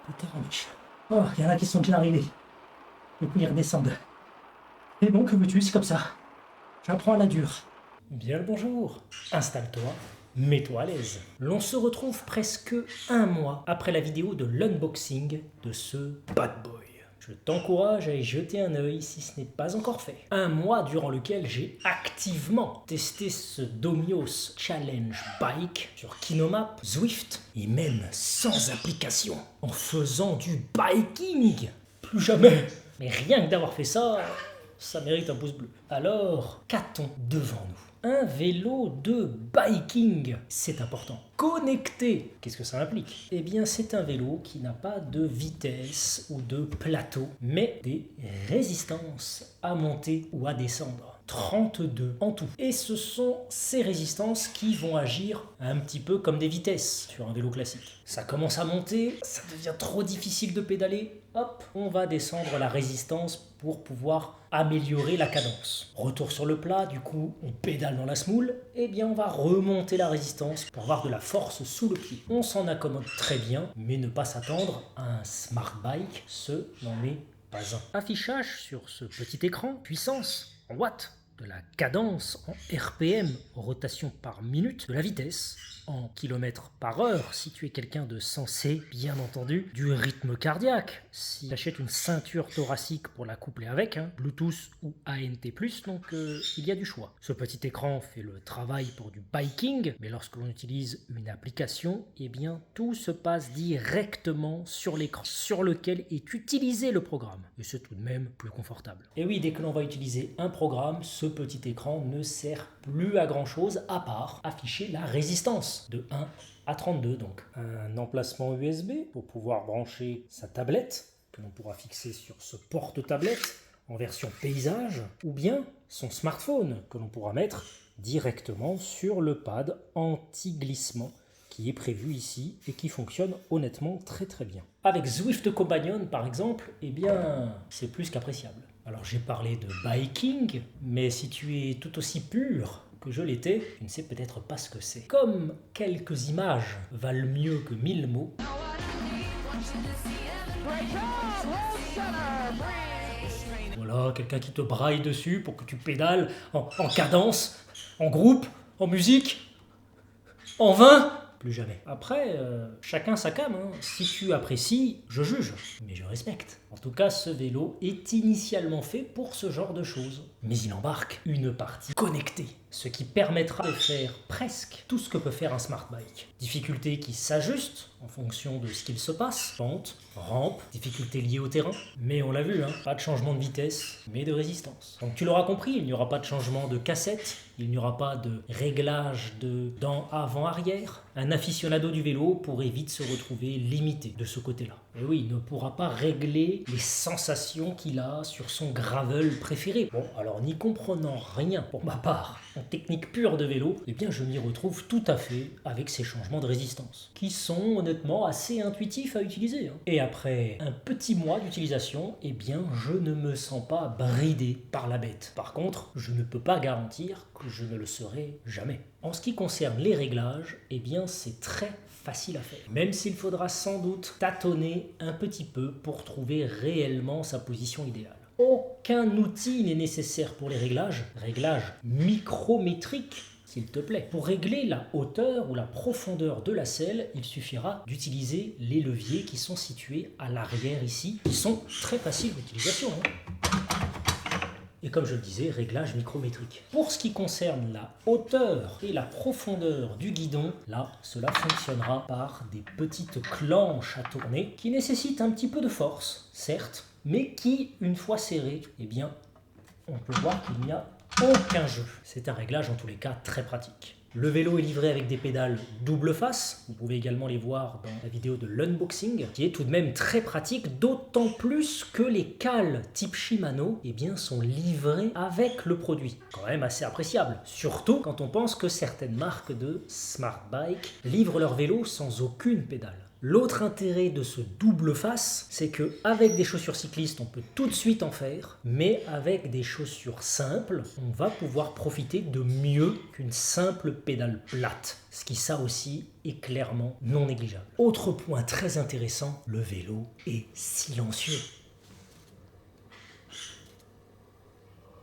Putain, riche. Oh, il y en a qui sont déjà arrivés. Du coup, ils redescendent. Et bon, que veux-tu, c'est comme ça. J'apprends à la dure. Bien le bonjour. Installe-toi, mets-toi à l'aise. L'on se retrouve presque un mois après la vidéo de l'unboxing de ce bad boy. Je t'encourage à y jeter un œil si ce n'est pas encore fait. Un mois durant lequel j'ai activement testé ce Domios Challenge Bike sur Kinomap, Zwift et même sans application. En faisant du biking. Plus jamais. Mais rien que d'avoir fait ça, ça mérite un pouce bleu. Alors, qu'a-t-on devant nous? Un vélo de biking, c'est important. Connecté, qu'est-ce que ça implique? Eh bien, c'est un vélo qui n'a pas de vitesse ou de plateau, mais des résistances à monter ou à descendre. 32 en tout. Et ce sont ces résistances qui vont agir un petit peu comme des vitesses sur un vélo classique. Ça commence à monter, ça devient trop difficile de pédaler, hop, on va descendre la résistance pour pouvoir améliorer la cadence. Retour sur le plat, du coup on pédale dans la semoule, et bien on va remonter la résistance pour avoir de la force sous le pied. On s'en accommode très bien, mais ne pas s'attendre à un smart bike, ce n'en est pas un. Affichage sur ce petit écran, puissance en watts, de la cadence en RPM, rotation par minute, de la vitesse en kilomètres par heure, si tu es quelqu'un de sensé, bien entendu, du rythme cardiaque, si tu achètes une ceinture thoracique pour la coupler avec, Bluetooth ou ANT+, donc il y a du choix. Ce petit écran fait le travail pour du biking, mais lorsque l'on utilise une application, eh bien tout se passe directement sur l'écran, sur lequel est utilisé le programme. Et c'est tout de même plus confortable. Et oui, dès que l'on va utiliser un programme, ce petit écran ne sert plus à grand chose à part afficher la résistance de 1 à 32 donc. Un emplacement USB pour pouvoir brancher sa tablette que l'on pourra fixer sur ce porte-tablette en version paysage ou bien son smartphone que l'on pourra mettre directement sur le pad anti-glissement qui est prévu ici et qui fonctionne honnêtement très très bien. Avec Zwift Companion par exemple, eh bien c'est plus qu'appréciable. Alors j'ai parlé de biking, mais si tu es tout aussi pur que je l'étais, tu ne sais peut-être pas ce que c'est. Comme quelques images valent mieux que 1000 mots, voilà, quelqu'un qui te braille dessus pour que tu pédales en cadence, en groupe, en musique, en vain. Plus jamais. Après, chacun sa came. Si tu apprécies, je juge, mais je respecte. En tout cas, ce vélo est initialement fait pour ce genre de choses. Mais il embarque une partie connectée, ce qui permettra de faire presque tout ce que peut faire un smart bike. Difficulté qui s'ajuste en fonction de ce qu'il se passe. Pente, rampe, difficulté liée au terrain. Mais on l'a vu, pas de changement de vitesse, mais de résistance. Donc tu l'auras compris, il n'y aura pas de changement de cassette, il n'y aura pas de réglage de dents avant-arrière. Un aficionado du vélo pourrait vite se retrouver limité de ce côté-là. Et oui, il ne pourra pas régler les sensations qu'il a sur son gravel préféré. Bon, alors n'y comprenant rien pour ma part en technique pure de vélo, eh bien je m'y retrouve tout à fait avec ces changements de résistance, qui sont honnêtement assez intuitifs à utiliser. Et après un petit mois d'utilisation, eh bien je ne me sens pas bridé par la bête. Par contre, je ne peux pas garantir que je ne le serai jamais. En ce qui concerne les réglages, eh bien c'est très facile à faire. Même s'il faudra sans doute tâtonner un petit peu pour trouver réellement sa position idéale. Aucun outil n'est nécessaire pour les réglages. Réglages micrométriques, s'il te plaît. Pour régler la hauteur ou la profondeur de la selle, il suffira d'utiliser les leviers qui sont situés à l'arrière ici, qui sont très faciles d'utilisation. Et comme je le disais, réglage micrométrique. Pour ce qui concerne la hauteur et la profondeur du guidon, là, cela fonctionnera par des petites clenches à tourner qui nécessitent un petit peu de force, certes, mais qui, une fois serrées, eh bien, on peut voir qu'il n'y a aucun jeu. C'est un réglage en tous les cas très pratique. Le vélo est livré avec des pédales double face, vous pouvez également les voir dans la vidéo de l'unboxing, qui est tout de même très pratique, d'autant plus que les cales type Shimano eh bien, sont livrées avec le produit. Quand même assez appréciable, surtout quand on pense que certaines marques de smart bike livrent leur vélo sans aucune pédale. L'autre intérêt de ce double face, c'est que avec des chaussures cyclistes, on peut tout de suite en faire, mais avec des chaussures simples, on va pouvoir profiter de mieux qu'une simple pédale plate. Ce qui, ça aussi, est clairement non négligeable. Autre point très intéressant, le vélo est silencieux.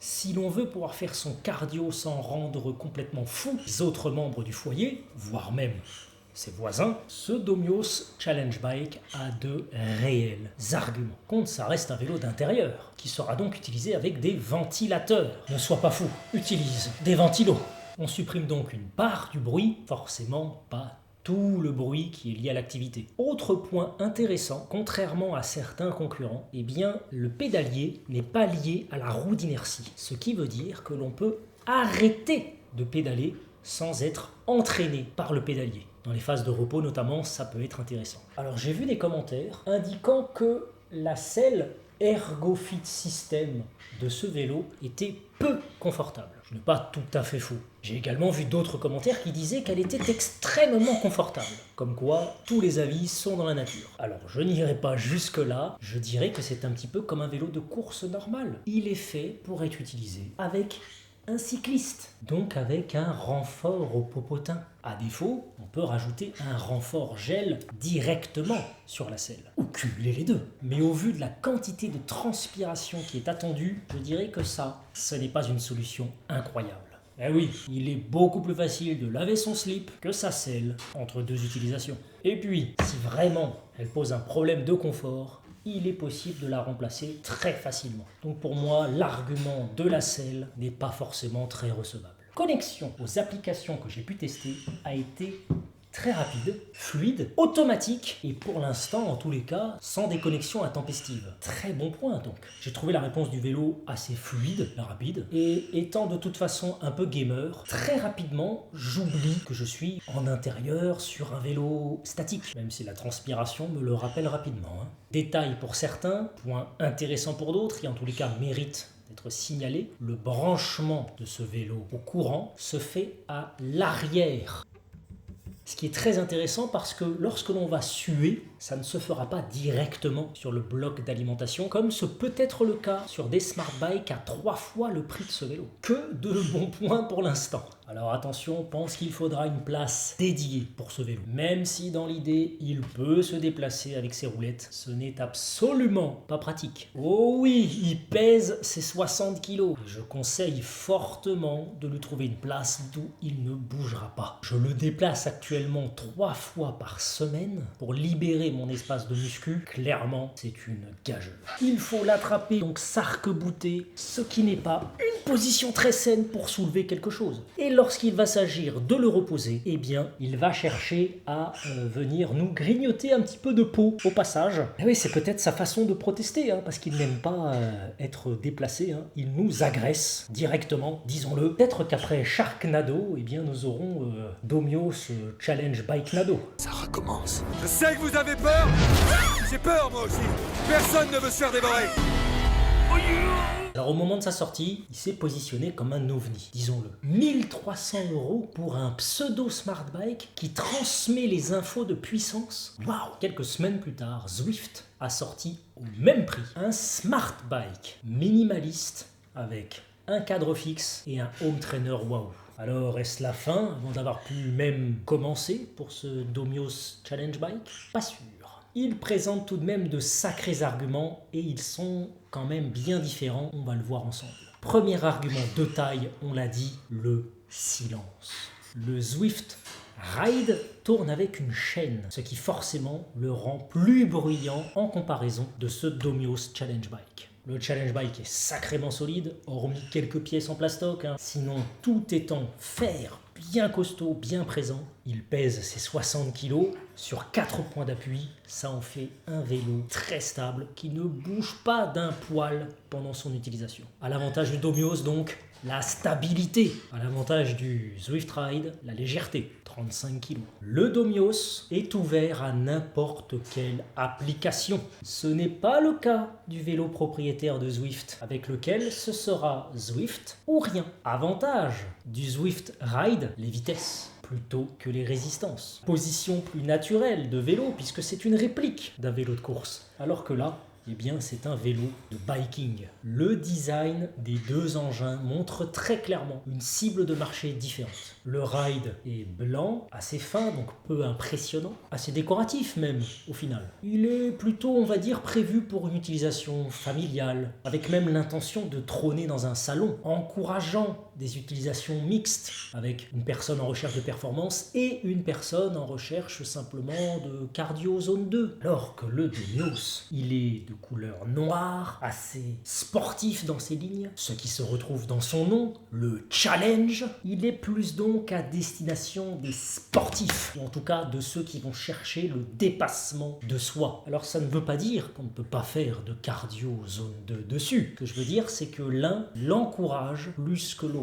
Si l'on veut pouvoir faire son cardio sans rendre complètement fou les autres membres du foyer, voire même ses voisins, ce Domios Challenge Bike a de réels arguments. Contre, ça reste un vélo d'intérieur, qui sera donc utilisé avec des ventilateurs. Ne sois pas fou, utilise des ventilos. On supprime donc une part du bruit, forcément pas tout le bruit qui est lié à l'activité. Autre point intéressant, contrairement à certains concurrents, eh bien, le pédalier n'est pas lié à la roue d'inertie, ce qui veut dire que l'on peut arrêter de pédaler sans être entraîné par le pédalier. Dans les phases de repos notamment, ça peut être intéressant. Alors j'ai vu des commentaires indiquant que la selle ErgoFit System de ce vélo était peu confortable. Je n'ai pas tout à fait faux. J'ai également vu d'autres commentaires qui disaient qu'elle était extrêmement confortable. Comme quoi, tous les avis sont dans la nature. Alors, je n'irai pas jusque-là, je dirais que c'est un petit peu comme un vélo de course normal. Il est fait pour être utilisé avec un cycliste, donc avec un renfort au popotin. À défaut, on peut rajouter un renfort gel directement sur la selle, ou cumuler les deux. Mais au vu de la quantité de transpiration qui est attendue, je dirais que ça, ce n'est pas une solution incroyable. Eh oui, il est beaucoup plus facile de laver son slip que sa selle entre deux utilisations. Et puis, si vraiment elle pose un problème de confort, il est possible de la remplacer très facilement. Donc pour moi, l'argument de la selle n'est pas forcément très recevable. Connexion aux applications que j'ai pu tester a été très rapide, fluide, automatique et pour l'instant, en tous les cas, sans déconnexion intempestive. Très bon point donc. J'ai trouvé la réponse du vélo assez fluide, rapide, et étant de toute façon un peu gamer, très rapidement, j'oublie que je suis en intérieur sur un vélo statique, même si la transpiration me le rappelle rapidement. Détail pour certains, point intéressant pour d'autres, et en tous les cas mérite d'être signalé, le branchement de ce vélo au courant se fait à l'arrière. Ce qui est très intéressant parce que lorsque l'on va suer, ça ne se fera pas directement sur le bloc d'alimentation, comme ce peut être le cas sur des smart bikes à 3 fois le prix de ce vélo. Que de bons points pour l'instant. Alors attention, on pense qu'il faudra une place dédiée pour ce vélo. Même si dans l'idée, il peut se déplacer avec ses roulettes, ce n'est absolument pas pratique. Oh oui, il pèse ses 60 kg. Je conseille fortement de lui trouver une place d'où il ne bougera pas. Je le déplace actuellement 3 fois par semaine pour libérer mon espace de muscu. Clairement, c'est une gageure. Il faut l'attraper, donc s'arc-bouter, ce qui n'est pas une position très saine pour soulever quelque chose. Et lorsqu'il va s'agir de le reposer, eh bien, il va chercher à venir nous grignoter un petit peu de peau au passage. Et oui, c'est peut-être sa façon de protester, parce qu'il n'aime pas être déplacé. Il nous agresse directement, disons-le. Peut-être qu'après Sharknado, eh bien, nous aurons Domios Challenge Bike Nado. Ça recommence. Je sais que vous avez peur. J'ai peur moi aussi. Personne ne veut se faire dévorer. Alors au moment de sa sortie, il s'est positionné comme un ovni, disons-le. 1300 € pour un pseudo smart bike qui transmet les infos de puissance. Waouh! Quelques semaines plus tard, Zwift a sorti au même prix un smart bike minimaliste avec un cadre fixe et un home trainer waouh. Alors est-ce la fin avant d'avoir pu même commencer pour ce Domios Challenge Bike? Pas sûr. Il présente tout de même de sacrés arguments et ils sont quand même bien différents, on va le voir ensemble. Premier argument de taille, on l'a dit, le silence. Le Zwift Ride tourne avec une chaîne, ce qui forcément le rend plus bruyant en comparaison de ce Domios Challenge Bike. Le Challenge Bike est sacrément solide, hormis quelques pièces en plastoc, sinon tout est en fer, bien costaud, bien présent. Il pèse ses 60 kg sur 4 points d'appui, ça en fait un vélo très stable qui ne bouge pas d'un poil pendant son utilisation. À l'avantage du Domios donc, la stabilité. À l'avantage du Zwift Ride, la légèreté, 35 kg. Le Domios est ouvert à n'importe quelle application. Ce n'est pas le cas du vélo propriétaire de Zwift, avec lequel ce sera Zwift ou rien. Avantage du Zwift Ride, les vitesses. plutôt que les résistances. Position plus naturelle de vélo puisque c'est une réplique d'un vélo de course. Alors que là, eh bien, c'est un vélo de biking. Le design des deux engins montre très clairement une cible de marché différente. Le ride est blanc, assez fin, donc peu impressionnant, assez décoratif même, au final. Il est plutôt, on va dire, prévu pour une utilisation familiale, avec même l'intention de trôner dans un salon, encourageant des utilisations mixtes, avec une personne en recherche de performance et une personne en recherche simplement de cardio zone 2. Alors que le Domios, il est de couleur noire, assez sportif dans ses lignes, ce qui se retrouve dans son nom, le Challenge. Il est plus donc à destination des sportifs, ou en tout cas de ceux qui vont chercher le dépassement de soi. Alors ça ne veut pas dire qu'on ne peut pas faire de cardio zone 2 dessus. Ce que je veux dire, c'est que l'un l'encourage plus que l'autre.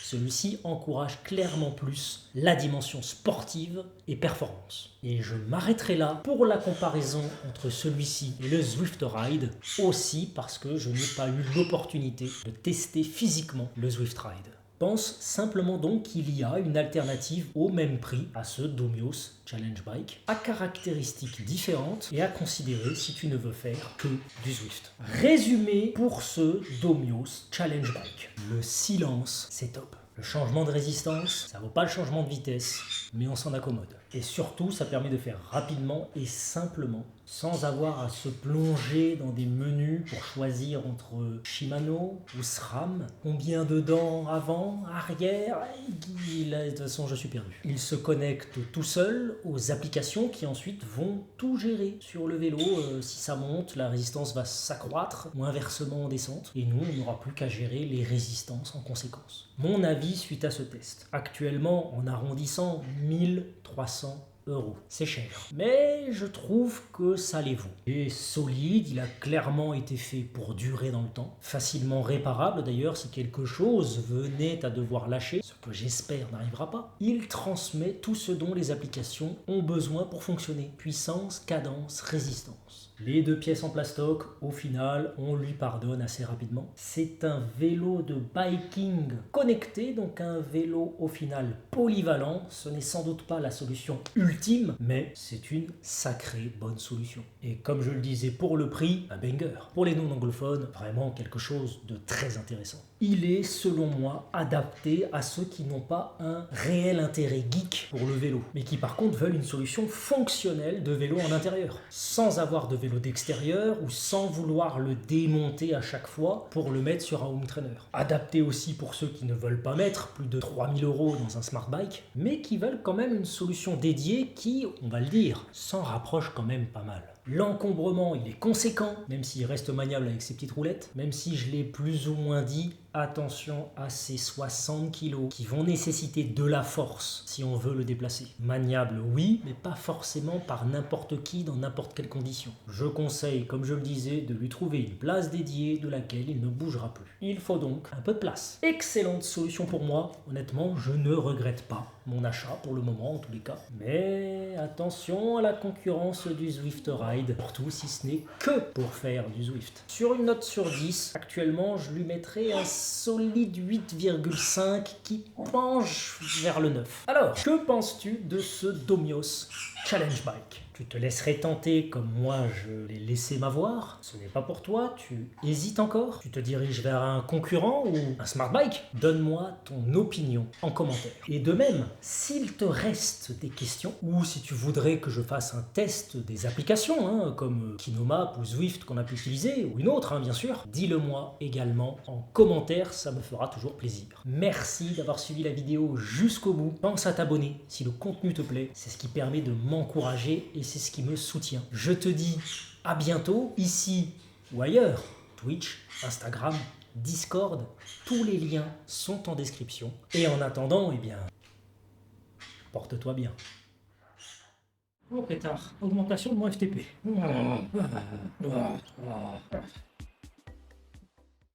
Celui-ci encourage clairement plus la dimension sportive et performance. Et je m'arrêterai là pour la comparaison entre celui-ci et le Zwift Ride, aussi parce que je n'ai pas eu l'opportunité de tester physiquement le Zwift Ride. Pense simplement donc qu'il y a une alternative au même prix à ce Domios Challenge Bike, à caractéristiques différentes et à considérer si tu ne veux faire que du Zwift. Résumé pour ce Domios Challenge Bike. Le silence, c'est top. Le changement de résistance, ça vaut pas le changement de vitesse, mais on s'en accommode. Et surtout, ça permet de faire rapidement et simplement, sans avoir à se plonger dans des menus pour choisir entre Shimano ou SRAM. Combien de dents avant, arrière, de toute façon je suis perdu. Il se connecte tout seul aux applications qui ensuite vont tout gérer sur le vélo. Si ça monte, la résistance va s'accroître ou inversement en descente. Et nous, on n'aura plus qu'à gérer les résistances en conséquence. Mon avis suite à ce test. Actuellement, en arrondissant, 1300 €. C'est cher. Mais je trouve que ça les vaut. Il est solide, il a clairement été fait pour durer dans le temps. Facilement réparable d'ailleurs si quelque chose venait à devoir lâcher, ce que j'espère n'arrivera pas. Il transmet tout ce dont les applications ont besoin pour fonctionner. Puissance, cadence, résistance. Les deux pièces en plastoc, au final, on lui pardonne assez rapidement. C'est un vélo de biking connecté, donc un vélo au final polyvalent. Ce n'est sans doute pas la solution ultime, mais c'est une sacrée bonne solution. Et comme je le disais, pour le prix, un banger. Pour les non-anglophones, vraiment quelque chose de très intéressant. Il est, selon moi, adapté à ceux qui n'ont pas un réel intérêt geek pour le vélo, mais qui par contre veulent une solution fonctionnelle de vélo en intérieur, sans avoir de vélo d'extérieur ou sans vouloir le démonter à chaque fois pour le mettre sur un home trainer. Adapté aussi pour ceux qui ne veulent pas mettre plus de 3000 € dans un smart bike, mais qui veulent quand même une solution dédiée qui, on va le dire, s'en rapproche quand même pas mal. L'encombrement, il est conséquent, même s'il reste maniable avec ses petites roulettes, même si je l'ai plus ou moins dit, attention à ces 60 kg qui vont nécessiter de la force si on veut le déplacer. Maniable, oui, mais pas forcément par n'importe qui dans n'importe quelle condition. Je conseille, comme je le disais, de lui trouver une place dédiée de laquelle il ne bougera plus. Il faut donc un peu de place. Excellente solution pour moi, honnêtement, je ne regrette pas mon achat pour le moment en tous les cas. Mais attention à la concurrence du Zwift Ride, surtout si ce n'est que pour faire du Zwift. Sur une note sur 10, actuellement je lui mettrai un solide 8,5 qui penche vers le 9. Alors, que penses-tu de ce Domios Challenge Bike? Tu te laisserais tenter comme moi je l'ai laissé m'avoir? Ce n'est pas pour toi? Tu hésites encore? Tu te diriges vers un concurrent ou un smart bike? Donne-moi ton opinion en commentaire. Et de même, s'il te reste des questions ou si tu voudrais que je fasse un test des applications comme Kinomap ou Zwift qu'on a pu utiliser ou une autre bien sûr, dis-le moi également en commentaire, ça me fera toujours plaisir. Merci d'avoir suivi la vidéo jusqu'au bout. Pense à t'abonner si le contenu te plaît, c'est ce qui permet de m'encourager et c'est ce qui me soutient. Je te dis à bientôt, ici ou ailleurs, Twitch, Instagram, Discord, tous les liens sont en description. Et en attendant, eh bien, porte-toi bien. Oh pétard, augmentation de mon FTP.